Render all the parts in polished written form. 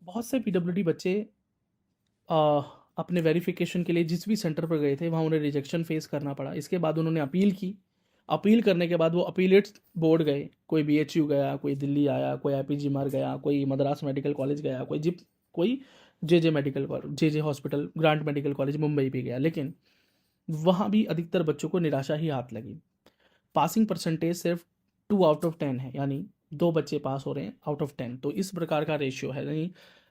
बहुत से पीडब्ल्यूडी बच्चे अ, अपने वेरिफिकेशन के लिए जिस भी सेंटर पर गए थे वहाँ उन्हें रिजेक्शन फेस करना पड़ा। इसके बाद उन्होंने अपील की। अपील करने के बाद वो अपीलेट्स बोर्ड गए, कोई बीएचयू गया, कोई दिल्ली आया, कोई आईपीजीआर गया, कोई मद्रास मेडिकल कॉलेज गया, कोई J medical college, J hospital, Grant medical college Mumbai भी गया। लेकिन वहाँ भी अधिकतर बच्चों को निराशा ही हाथ लगी। पासिंग परसेंटेज सिर्फ 2 आउट ऑफ 10 है, यानी 2 बच्चे पास हो रहे हैं आउट ऑफ 10। तो इस प्रकार का रेशियो है, यानी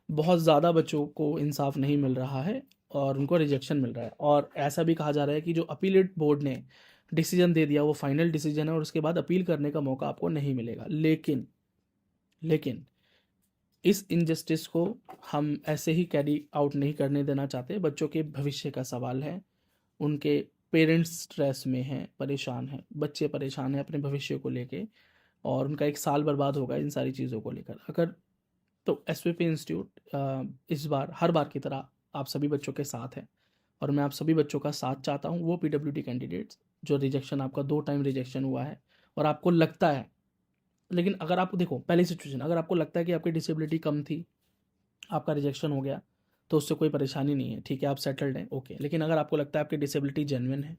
बहुत ज़्यादा बच्चों को इंसाफ नहीं मिल रहा है और उनको रिजेक्शन मिल रहा है। और ऐसा भी कहा जा रहा है कि जो अपीलेट बोर्ड ने डिसीजन दे दिया वो फाइनल डिसीजन है और उसके बाद अपील करने का मौका आपको नहीं मिलेगा। लेकिन इस इनजस्टिस को हम ऐसे ही कैरी आउट नहीं करने देना चाहते। बच्चों के भविष्य का सवाल है, उनके पेरेंट्स स्ट्रेस में हैं, परेशान हैं, बच्चे परेशान हैं अपने भविष्य को लेके, और उनका एक साल बर्बाद होगा इन सारी चीज़ों को लेकर। अगर तो एसवीपी इंस्टीट्यूट इस बार हर बार की तरह आप सभी बच्चों के साथ है और मैं आप सभी बच्चों का साथ चाहता हूँ। वो पीडब्ल्यूडी कैंडिडेट्स जो रिजेक्शन, आपका 2 टाइम रिजेक्शन हुआ है और आपको लगता है, लेकिन अगर आपको देखो पहली सिचुएशन, अगर आपको लगता है कि आपकी डिसेबिलिटी कम थी, आपका रिजेक्शन हो गया, तो उससे कोई परेशानी नहीं है, ठीक है, आप सेटल्ड हैं, ओके। लेकिन अगर आपको लगता है आपकी डिसेबिलिटी जेन्युइन है,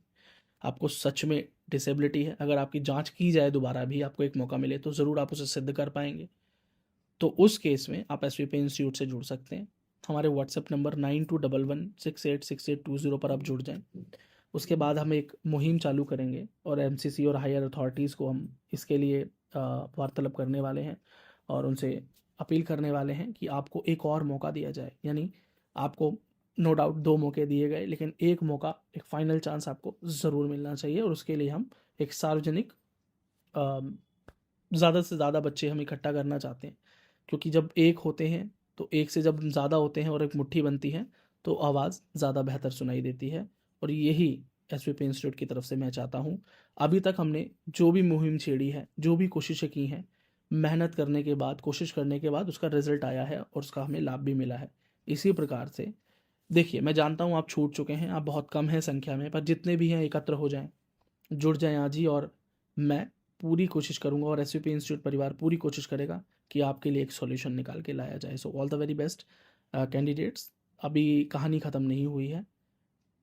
आपको सच में डिसेबिलिटी है, अगर आपकी जांच की जाए दोबारा भी, आपको एक मौका मिले, तो ज़रूर आप उसे सिद्ध कर पाएंगे। तो उस केस में आप एसवीपी इंस्टीट्यूट से जुड़ सकते हैं। हमारे व्हाट्सएप नंबर 9211686820 पर आप जुड़ जाएं। उसके बाद हम एक मुहिम चालू करेंगे और एमसीसी और हायर अथॉरिटीज़ को हम इसके लिए वार्तालाप करने वाले हैं और उनसे अपील करने वाले हैं कि आपको एक और मौका दिया जाए। यानी आपको नो डाउट 2 मौके दिए गए, लेकिन एक मौका, एक फाइनल चांस आपको ज़रूर मिलना चाहिए। और उसके लिए हम एक सार्वजनिक, ज़्यादा से ज़्यादा बच्चे हम इकट्ठा करना चाहते हैं, क्योंकि जब एक होते हैं तो एक से जब ज़्यादा होते हैं और एक मुट्ठी बनती है तो आवाज़ ज़्यादा बेहतर सुनाई देती है। और यही एसवीपी इंस्टीट्यूट की तरफ से मैं चाहता हूँ। अभी तक हमने जो भी मुहिम छेड़ी है, जो भी कोशिशें की हैं, मेहनत करने के बाद, कोशिश करने के बाद उसका रिजल्ट आया है और उसका हमें लाभ भी मिला है। इसी प्रकार से देखिए, मैं जानता हूँ आप छूट चुके हैं, आप बहुत कम हैं संख्या में, पर जितने भी हैं एकत्र हो जाएं, जुड़ जाएं आज ही। और मैं पूरी कोशिश करूंगा और एसवीपी इंस्टीट्यूट परिवार पूरी कोशिश करेगा कि आपके लिए एक सॉल्यूशन निकाल के लाया जाए। So all the very best candidates. अभी कहानी ख़त्म नहीं हुई है।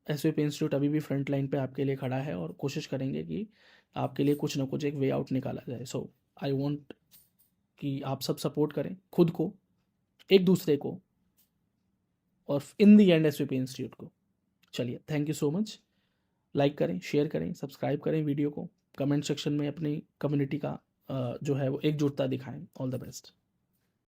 एसवीपी इंस्टीट्यूट अभी भी फ्रंट लाइन पे आपके लिए खड़ा है और कोशिश करेंगे कि आपके लिए कुछ ना कुछ एक वे आउट निकाला जाए। सो आई वॉन्ट कि आप सब सपोर्ट करें खुद को, एक दूसरे को, और इन दी एंड एसवीपी इंस्टीट्यूट को। चलिए, thank you so much. Like करें, शेयर करें, सब्सक्राइब करें वीडियो को, कमेंट सेक्शन में अपनी कम्युनिटी का जो है वो एकजुटता दिखाएं। All the best.